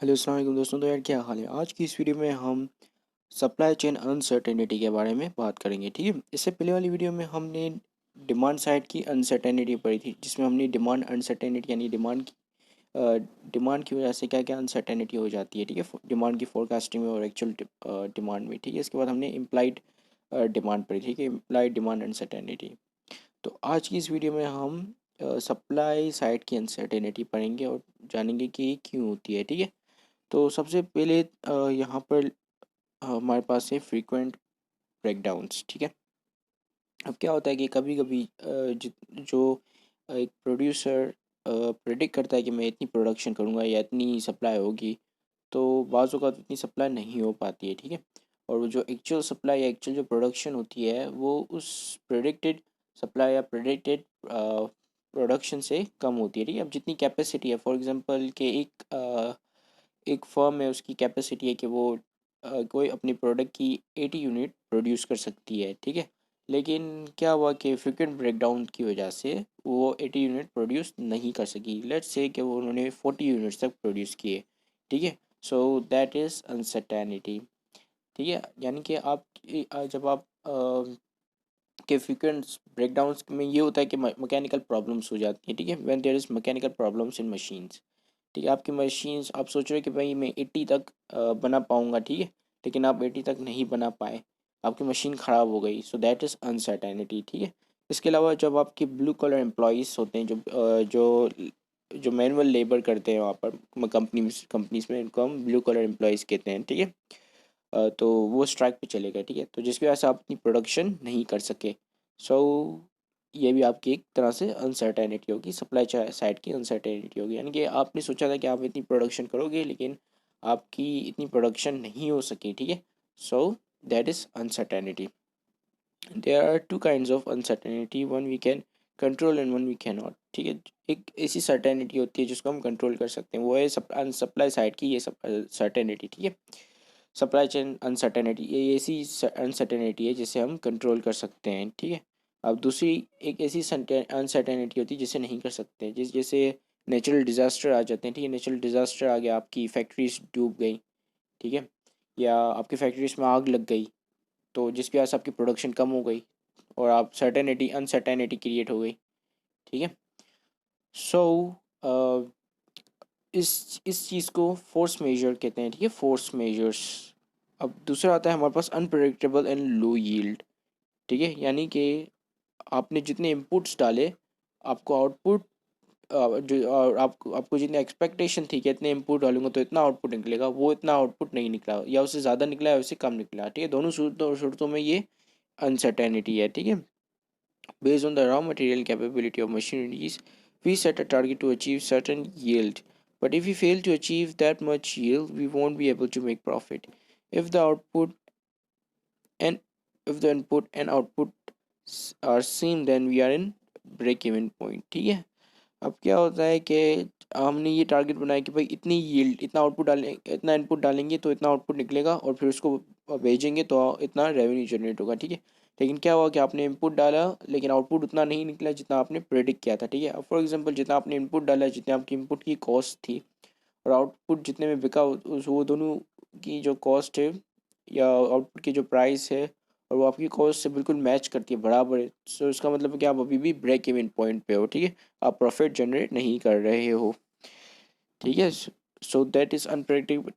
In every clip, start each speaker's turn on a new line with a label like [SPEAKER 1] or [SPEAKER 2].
[SPEAKER 1] Hello अस्सलाम वालेकुम दोस्तों। तो यार क्या हाल है। आज की इस वीडियो में हम सप्लाई चेन अनसर्टेनिटी के बारे में बात करेंगे। ठीक है, इससे पहले वाली वीडियो में हमने डिमांड साइड की अनसर्टेनिटी पढ़ी थी, जिसमें हमने डिमांड अनसर्टेनिटी यानी डिमांड की वजह से क्या क्या अनसर्टेनिटी हो जाती है। ठीक है, डिमांड की फोरकास्टिंग में और एक्चुअल डिमांड में। ठीक है, इसके बाद हमने इम्प्लाइड डिमांड पढ़ी थी कि इम्प्लाइड डिमांड अनसर्टेनिटी। तो आज की इस वीडियो में हम सप्लाई साइड की अनसर्टेनिटी पढ़ेंगे और जानेंगे कि ये क्यों होती है। ठीक है, तो सबसे पहले यहाँ पर हमारे पास है फ्रीक्वेंट ब्रेकडाउन्स। ठीक है, अब क्या होता है कि कभी कभी जो एक प्रोड्यूसर प्रेडिक्ट करता है कि मैं इतनी प्रोडक्शन करूँगा या इतनी सप्लाई होगी, तो बाज़ औक़ात इतनी सप्लाई नहीं हो पाती है। ठीक है, और वो जो एक्चुअल सप्लाई या एक्चुअल जो प्रोडक्शन होती है वो उस प्रेडिक्टेड सप्लाई या प्रेडिक्टेड प्रोडक्शन से कम होती है। ठीक है, अब जितनी कैपेसिटी है, फॉर एग्जांपल कि एक फर्म है, उसकी कैपेसिटी है कि वो कोई अपनी प्रोडक्ट की 80 यूनिट प्रोड्यूस कर सकती है। ठीक है, लेकिन क्या हुआ कि फ्रिक्वेंट ब्रेकडाउन की वजह से वो 80 यूनिट प्रोड्यूस नहीं कर सकी। लेट्स से कि वो उन्होंने 40 यूनिट्स तक प्रोड्यूस किए। ठीक है, सो दैट इज़ अनसर्टेनिटी। ठीक है, यानी कि आप जब आप के फ्रिक्वेंट ब्रेकडाउन्स में ये होता है कि मैकेनिकल प्रॉब्लम्स हो जाती हैं। ठीक है, when there is mechanical problems in machines. ठीक है, आपकी मशीन्स आप सोच रहे हो कि भाई मैं 80 तक बना पाऊँगा। ठीक है, लेकिन आप 80 तक नहीं बना पाए, आपकी मशीन ख़राब हो गई। सो दैट इज़ अनसर्टेनिटी। ठीक है, इसके अलावा जब आपके ब्लू कलर एम्प्लॉयज़ होते हैं, जो मैनुअल लेबर करते हैं वहाँ पर कंपनीज में, इनको हम ब्लू कलर एम्प्लॉयज़ कहते हैं। ठीक है, तो वो स्ट्राइक पे चले गए। ठीक है, तो जिसकी वजह से आप अपनी प्रोडक्शन नहीं कर सके। सो ये भी आपकी एक तरह से अनसर्टेनिटी होगी, सप्लाई साइड की अनसर्टेनिटी होगी। यानी कि आपने सोचा था कि आप इतनी प्रोडक्शन करोगे, लेकिन आपकी इतनी प्रोडक्शन नहीं हो सकी। ठीक है, so that is uncertainty. There are two kinds of uncertainty, one we can control and one we can not. ठीक है, एक ऐसी सर्टेनिटी होती है जिसको हम कंट्रोल कर सकते हैं, वो है सप्लाई साइड की ये सर्टेनिटी। ठीक है, सप्लाई चेन अनसर्टेनिटी ये ऐसी अनसर्टेनिटी है जिसे हम कंट्रोल कर सकते हैं। ठीक है, अब दूसरी एक ऐसी अनसर्टेनिटी होती है जिसे नहीं कर सकते, जैसे नेचुरल डिज़ास्टर आ जाते हैं। ठीक है, नेचुरल डिज़ास्टर आ गया, आपकी फैक्ट्रीज डूब गई। ठीक है, या आपकी फैक्ट्रीज में आग लग गई, तो जिसकी वजह से आपकी प्रोडक्शन कम हो गई और आप अनसर्टेनिटी क्रिएट हो गई। ठीक है, सो इस चीज़ को फोर्स मेजर कहते हैं। ठीक है, फोर्स मेजर्स। अब दूसरा आता है हमारे पास अनप्रेडिक्टेबल एंड लो यील्ड। ठीक है, यानी कि आपने जितने इनपुट्स डाले, आपको आउटपुट जो और आपको जितनी एक्सपेक्टेशन थी कि इतने इनपुट डालूंगा तो इतना आउटपुट निकलेगा, वो इतना आउटपुट नहीं निकला, या उससे ज़्यादा निकला है उससे कम निकला। ठीक है, दोनों सूरतों में ये अनसर्टेनिटी है। ठीक है, based on the raw material capability of machineries, we set a target to achieve certain yield, but if we fail to achieve that much yield, we won't be able to make profit. If the output and if the input and output are same, then we are in break even point. ठीक है, अब क्या होता है कि हमने ये target बनाया कि भाई इतनी यील्ड, इतना आउटपुट डालें, इतना इनपुट डालेंगे तो इतना आउटपुट निकलेगा, और फिर उसको भेजेंगे तो इतना रेवेन्यू जनरेट होगा। ठीक है, लेकिन क्या हुआ कि आपने इनपुट डाला लेकिन आउटपुट उतना नहीं निकला जितना आपने प्रेडिक्ट किया था। ठीक है, फॉर एग्जांपल जितना आपने इनपुट डाला, जितने आपकी इनपुट की कॉस्ट थी और आउटपुट जितने में बिका, वो दोनों की जो कॉस्ट है या आउटपुट की जो प्राइस है, और वो आपकी कॉस्ट से बिल्कुल मैच करती है, बराबर है। सो इसका मतलब है कि आप अभी भी ब्रेक इवन पॉइंट पे हो। ठीक है, आप प्रॉफिट जनरेट नहीं कर रहे हो। ठीक है, so that is unpredictable,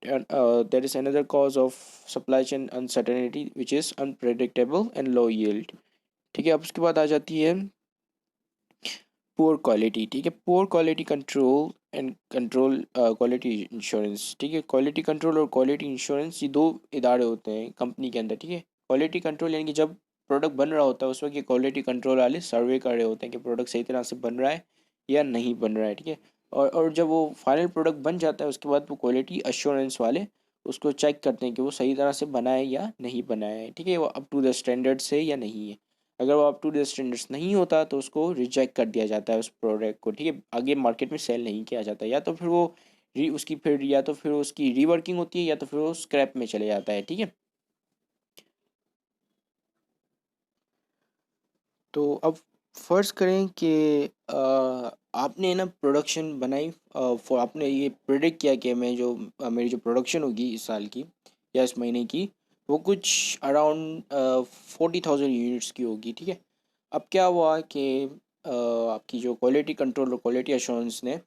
[SPEAKER 1] that is another cause of supply chain uncertainty which is unpredictable and low yield. ठीक है, अब उसके बाद आ जाती है पुअर क्वालिटी। ठीक है, poor quality control and control quality insurance. ठीक है, क्वालिटी कंट्रोल और क्वालिटी इंश्योरेंस ये दो इदारे होते हैं कंपनी के अंदर। ठीक है, क्वालिटी कंट्रोल यानी कि जब प्रोडक्ट बन रहा होता है उस वक्त ये क्वालिटी कंट्रोल वाले सर्वे कर रहे होते हैं कि प्रोडक्ट सही तरह से बन रहा है या नहीं बन रहा है। ठीक है, और जब वो फाइनल प्रोडक्ट बन जाता है उसके बाद वो क्वालिटी अश्योरेंस वाले उसको चेक करते हैं कि वो सही तरह से बना है या नहीं बना है। ठीक है, वो अप टू द स्टैंडर्ड्स है या नहीं है। अगर वो अप टू द स्टैंडर्ड्स नहीं होता तो उसको रिजेक्ट कर दिया जाता है उस प्रोडक्ट को। ठीक है, आगे मार्केट में सेल नहीं किया जाता, या तो फिर वो या तो फिर उसकी रीवर्किंग होती है, या तो फिर वो स्क्रैप में चले जाता है। ठीक है, तो अब फ़र्ज़ करें कि आपने ना प्रोडक्शन बनाई, आपने ये प्रेडिक्ट किया कि मेरी जो प्रोडक्शन होगी इस साल की या इस महीने की, वो कुछ अराउंड 40,000 यूनिट्स की होगी, ठीक है। अब क्या हुआ कि आपकी जो क्वालिटी कंट्रोल और क्वालिटी एश्योरेंस ने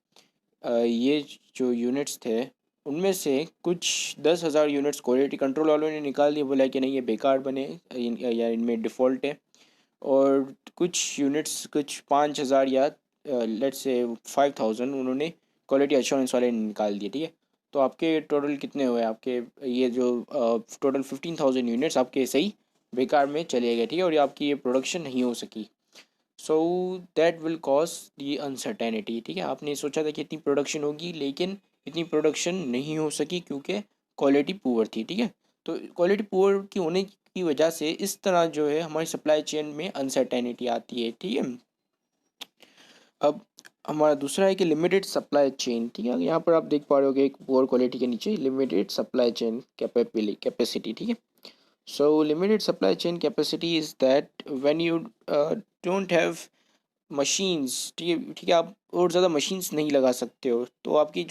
[SPEAKER 1] ये जो यूनिट्स थे उनमें से कुछ 10,000 यूनिट्स क्वालिटी कंट्रोल वालों ने निकाल दिए, बोला कि नहीं ये बेकार बने, या इनमें डिफ़ॉल्ट है। और कुछ यूनिट्स, कुछ 5,000 या लेट्स से 5,000 उन्होंने क्वालिटी एश्योरेंस वाले ने निकाल दिए, ठीक है। तो आपके टोटल कितने हुए, आपके ये जो टोटल 15,000 यूनिट्स आपके सही बेकार में चले गए, ठीक है, और ये आपकी ये प्रोडक्शन नहीं हो सकी। So that will cause the uncertainty, ठीक है। आपने सोचा था कि इतनी प्रोडक्शन होगी, लेकिन इतनी प्रोडक्शन नहीं हो सकी क्योंकि क्वालिटी पुअर थी, ठीक है। तो क्वालिटी पुअर की होने की वजह से इस तरह जो है हमारी सप्लाई चेन में अनसर्टेनिटी आती है, ठीक है। अब हमारा दूसरा है कि लिमिटेड सप्लाई चेन, ठीक है। यहाँ पर आप देख पा रहे हो कि एक पुअर क्वालिटी के नीचे लिमिटेड सप्लाई चेन कैपेसिटी, ठीक है। So limited supply chain capacity is that when you don't have machines, ठीक है, आप और ज़्यादा मशीन्स नहीं लगा सकते हो, तो आपकी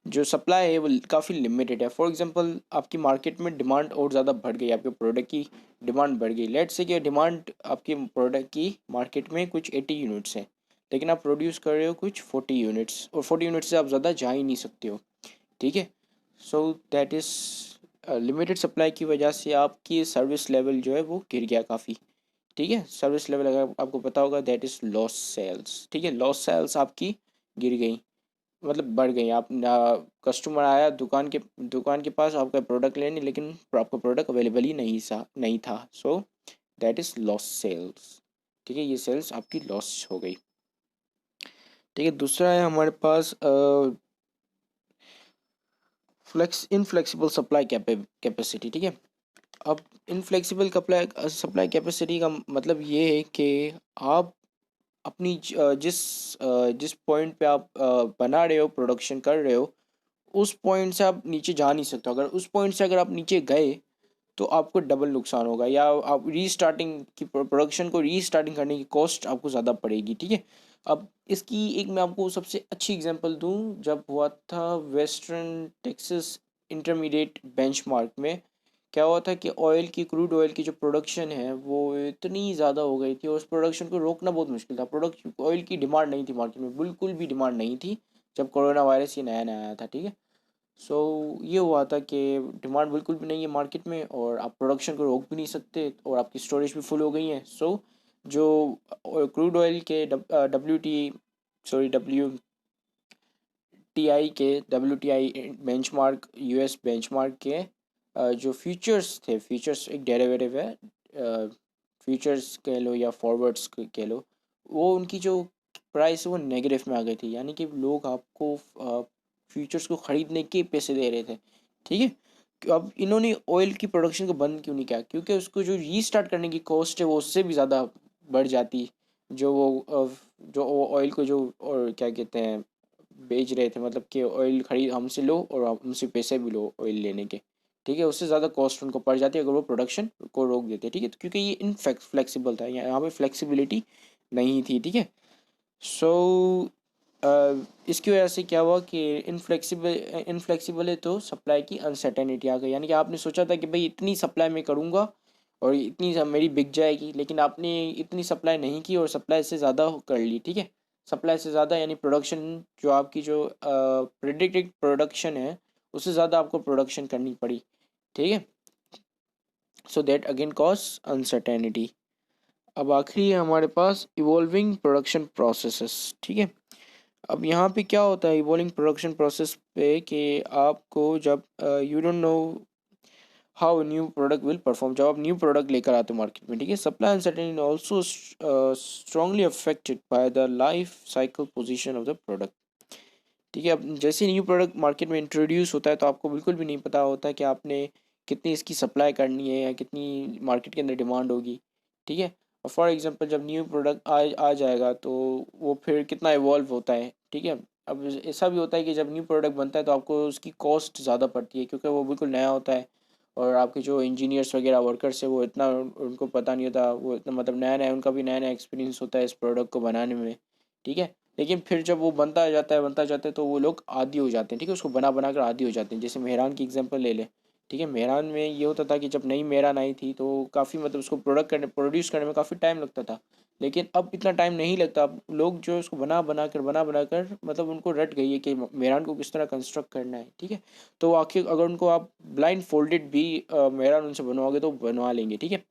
[SPEAKER 1] जो सप्लाई है वो काफ़ी लिमिटेड है। फॉर एग्जांपल आपकी मार्केट में डिमांड और ज़्यादा बढ़ गई, आपके प्रोडक्ट की डिमांड बढ़ गई। लेट्स से कि डिमांड आपके प्रोडक्ट की मार्केट में कुछ 80 यूनिट्स हैं, लेकिन आप प्रोड्यूस कर रहे हो कुछ 40 यूनिट्स, और 40 यूनिट्स से आप ज़्यादा जा ही नहीं सकते हो, ठीक है। So that is limited supply की वजह से आपकी सर्विस लेवल जो है वो गिर गया काफ़ी, ठीक है। सर्विस लेवल अगर आपको पता होगा दैट इज़ लॉस सेल्स, ठीक है। लॉस सेल्स आपकी गिर गई, मतलब बढ़ गई। आप कस्टमर आया दुकान के पास आपका प्रोडक्ट लेने, लेकिन आपका प्रोडक्ट अवेलेबल ही नहीं था। So that is loss sales, ठीक है। ये सेल्स आपकी लॉस हो गई, ठीक है। दूसरा है हमारे पास इनफ्लेक्सिबल सप्लाई कैपेसिटी, ठीक है। अब इनफ्लेक्सिबल सप्लाई कैपेसिटी का मतलब ये है कि आप अपनी जिस पॉइंट पे आप बना रहे हो, प्रोडक्शन कर रहे हो, उस पॉइंट से आप नीचे जा नहीं सकते। अगर उस पॉइंट से अगर आप नीचे गए तो आपको डबल नुकसान होगा, या आप रीस्टार्टिंग की प्रोडक्शन को रीस्टार्टिंग करने की कॉस्ट आपको ज़्यादा पड़ेगी, ठीक है। अब इसकी एक मैं आपको सबसे अच्छी एग्जांपल दूं, जब हुआ था वेस्टर्न टेक्सास इंटरमीडिएट बेंचमार्क में, क्या हुआ था कि क्रूड ऑयल की जो प्रोडक्शन है वो इतनी ज़्यादा हो गई थी, और उस प्रोडक्शन को रोकना बहुत मुश्किल था। ऑयल की डिमांड नहीं थी मार्केट में, बिल्कुल भी डिमांड नहीं थी, जब कोरोना वायरस ये नया नया आया था, ठीक है। सो ये हुआ था कि डिमांड बिल्कुल भी नहीं है मार्केट में, और आप प्रोडक्शन को रोक भी नहीं सकते, और आपकी स्टोरेज भी फुल हो गई है। सो जो क्रूड ऑयल के W T I benchmark, US benchmark के जो फ्यूचर्स थे, फ्यूचर्स एक डेरिवेटिव है, फ्यूचर्स कह लो या फॉरवर्ड्स कह लो, वो उनकी जो प्राइस है वो नेगेटिव में आ गई थी, यानी कि लोग आपको फ्यूचर्स को ख़रीदने के पैसे दे रहे थे, ठीक है। अब इन्होंने ऑयल की प्रोडक्शन को बंद क्यों नहीं किया, क्योंकि उसको जो रीस्टार्ट करने की कॉस्ट है वो उससे भी ज़्यादा बढ़ जाती। जो वो ऑयल को जो और क्या कहते हैं बेच रहे थे, मतलब कि ऑयल खरीद हमसे लो और आप हमसे पैसे भी लो ऑयल लेने के, ठीक है, उससे ज़्यादा कॉस्ट उनको पड़ जाती है अगर वो प्रोडक्शन को रोक देते, ठीक है। तो क्योंकि ये फ्लेक्सिबल था, यहाँ पे फ्लेक्सिबिलिटी नहीं थी, ठीक है। सो इसकी वजह से क्या हुआ कि इनफ्लेक्सिबल है तो सप्लाई की अनसर्टेनिटी आ गई, यानी कि आपने सोचा था कि भाई इतनी सप्लाई मैं करूँगा और इतनी मेरी बिक जाएगी, लेकिन आपने इतनी सप्लाई नहीं की और सप्लाई से ज़्यादा कर ली, ठीक है। सप्लाई से ज़्यादा यानी प्रोडक्शन, जो आपकी जो प्रिडिक्टेड प्रोडक्शन है उससे ज़्यादा आपको प्रोडक्शन करनी पड़ी, ठीक है। So that again cause uncertainty. अब आखिरी है हमारे पास इवॉल्विंग प्रोडक्शन प्रोसेसेस, ठीक है। अब यहाँ पे क्या होता है इवॉल्विंग प्रोडक्शन प्रोसेस पे, कि आपको जब you don't know how new product will perform, जब आप न्यू प्रोडक्ट लेकर आते हो मार्केट में, ठीक है, supply uncertainty also strongly affected by the life cycle position of the product, ठीक है। अब जैसे न्यू प्रोडक्ट मार्केट में इंट्रोड्यूस होता है तो आपको बिल्कुल भी नहीं पता होता कि आपने कितनी इसकी सप्लाई करनी है या कितनी मार्केट के अंदर डिमांड होगी, ठीक है। और फॉर एग्जांपल जब न्यू प्रोडक्ट आ जाएगा तो वो फिर कितना इवॉल्व होता है, ठीक है। अब ऐसा भी होता है कि जब न्यू प्रोडक्ट बनता है तो आपको उसकी कॉस्ट ज़्यादा पड़ती है, क्योंकि वो बिल्कुल नया होता है, और आपके जो इंजीनियर्स वगैरह वर्कर्स है वो इतना उनको पता नहीं होता, वो इतना मतलब नया नया उनका भी नया नया एक्सपीरियंस होता है इस प्रोडक्ट को बनाने में, ठीक है। लेकिन फिर जब वो बनता जाता है तो वो लोग आदी हो जाते हैं, ठीक है, उसको बना बना कर आदी हो जाते हैं। जैसे मेहरान की एग्जांपल ले लें, ठीक है। मेहरान में ये होता था कि जब नई मेहरान आई थी तो काफ़ी मतलब उसको प्रोड्यूस करने में काफ़ी टाइम लगता था। लेकिन अब इतना टाइम नहीं लगता, अब लोग जो है उसको बना बना कर मतलब उनको रट गई है कि मेहरान को किस तरह कंस्ट्रक्ट करना है, ठीक है। तो आखिर अगर उनको आप ब्लाइंड फोल्डेड भी मेहरान उनसे बनवाओगे तो बनवा लेंगे, ठीक है।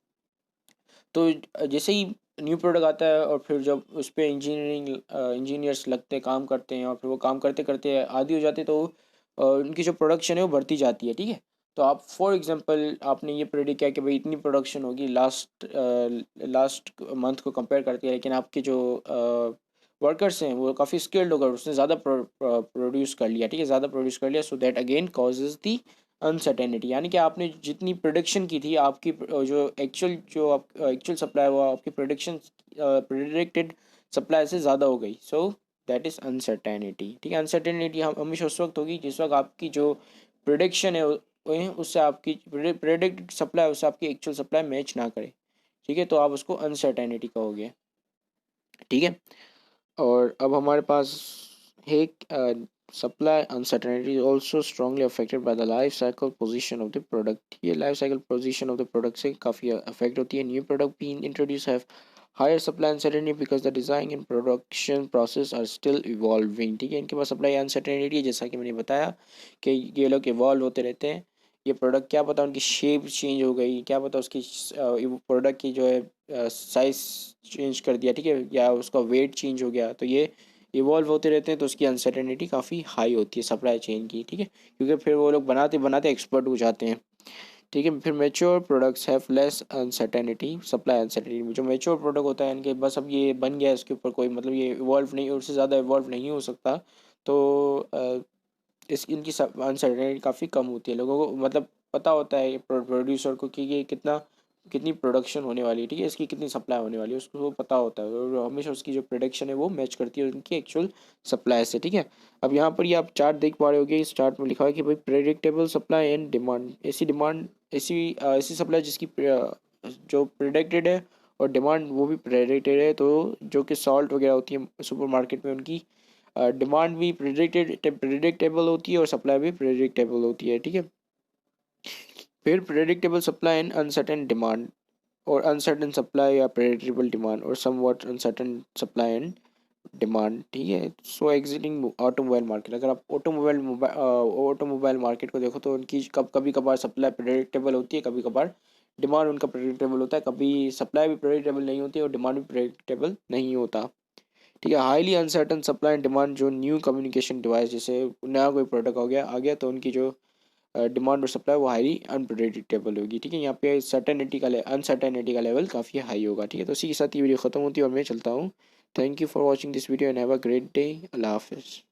[SPEAKER 1] तो जैसे ही न्यू प्रोडक्ट आता है और फिर जब उस पर इंजीनियर्स लगते हैं, काम करते हैं, और फिर वो काम करते करते आदी हो जाते हैं, तो उनकी जो प्रोडक्शन है वो बढ़ती जाती है, ठीक है। तो आप फॉर एग्जांपल आपने ये प्रेडिक्ट किया कि भाई इतनी प्रोडक्शन होगी लास्ट मंथ को कंपेयर करके, लेकिन आपके जो वर्कर्स हैं वो काफ़ी स्किल्ड होकर उसने ज़्यादा प्रोड्यूस कर लिया, ठीक है, ज़्यादा प्रोड्यूस कर लिया, so that again causes the uncertainty. यानी कि आपने जितनी प्रोडिक्शन की थी, आपकी जो एक्चुअल सप्लाई हुआ आपकी प्रोडिक्टेड सप्लाई से ज़्यादा हो गई, सो दैट इज़ अनसर्टेनिटी, ठीक है। अनसर्टेनिटी हम हमेशा उस वक्त होगी जिस वक्त आपकी जो प्रोडिक्शन है उससे आपकी प्रेडिक्टेड सप्लाई उससे आपकी एक्चुअल सप्लाई मैच ना करे, ठीक है, तो आप उसको अनसर्टेनिटी कहोगे, ठीक है। और अब हमारे पास है supply uncertainty is also strongly affected by the life cycle position of the product. ये life cycle position of the product से काफ़ी अफेक्ट होती है। New product being introduce have higher supply uncertainty because the design and production process are still evolving, ठीक है। इनके पास supply uncertainty है, जैसा कि मैंने बताया कि ये लोग इवॉल्व होते रहते हैं। ये प्रोडक्ट क्या पता उनकी शेप चेंज हो गई, क्या पता उसकी प्रोडक्ट की जो है साइज़ चेंज कर दिया, ठीक है, या उसका वेट चेंज हो गया, तो ये इवॉल्व होते रहते हैं, तो उसकी अनसर्टेनिटी काफ़ी हाई होती है सप्लाई चेन की, ठीक है, क्योंकि फिर वो लोग बनाते बनाते एक्सपर्ट हो जाते हैं, ठीक है। फिर mature products have less uncertainty supply uncertainty. जो मेच्योर प्रोडक्ट होता है इनके बस अब ये बन गया है, इसके ऊपर कोई मतलब ये इवॉल्व नहीं, उससे ज़्यादा इवॉल्व नहीं हो सकता, तो इस इनकी अनसर्टेनिटी काफ़ी कम होती है। लोगों को मतलब पता होता है प्रोड्यूसर को कि ये कितनी प्रोडक्शन होने वाली है, ठीक है, इसकी कितनी सप्लाई होने वाली है, उसको पता होता है, और हमेशा उसकी जो प्रोडक्शन है वो मैच करती है उनकी एक्चुअल सप्लाई से, ठीक है। अब यहाँ पर ये आप चार्ट देख पा रहे होगे, इस चार्ट में लिखा है कि भाई प्रेडिक्टेबल सप्लाई एंड डिमांड, ऐसी सप्लाई जिसकी जो प्रेडिक्टेड है और डिमांड वो भी प्रेडिक्टेड है। तो जो कि सॉल्ट वगैरह होती है सुपर मार्केट में, उनकी डिमांड भी प्रेडिक्टेबल होती है और सप्लाई भी प्रेडिक्टेबल होती है, ठीक है। फिर predictable supply and uncertain demand, और अनसर्टेन सप्लाई या प्रेडिक्टेबल डिमांड, और somewhat uncertain supply and demand, ठीक है। सो एग्जिटिंग ऑटोमोबाइल मार्केट, अगर आप ऑटोमोबाइल मार्केट को देखो तो उनकी कभी कभार सप्लाई प्रेडिक्टेबल होती है, कभी कभार डिमांड उनका प्रेडिक्टेबल होता है, कभी सप्लाई भी प्रेडिक्टेबल नहीं होती है और डिमांड भी प्रेडिक्टेबल नहीं होता, ठीक है। Highly uncertain supply and demand, जो न्यू कम्युनिकेशन डिवाइस, जैसे नया कोई प्रोडक्ट आ गया तो उनकी जो डिमांड और सप्लाई वो हाईली अनप्रेडिक्टेबल होगी, ठीक है। यहाँ पे अनसर्टेनिटी का लेवल काफ़ी हाई होगा, ठीक है। तो इसी के साथ ये वीडियो खत्म होती है और मैं चलता हूँ। Thank you for watching this video and have a great day. अल्लाह हाफिज़।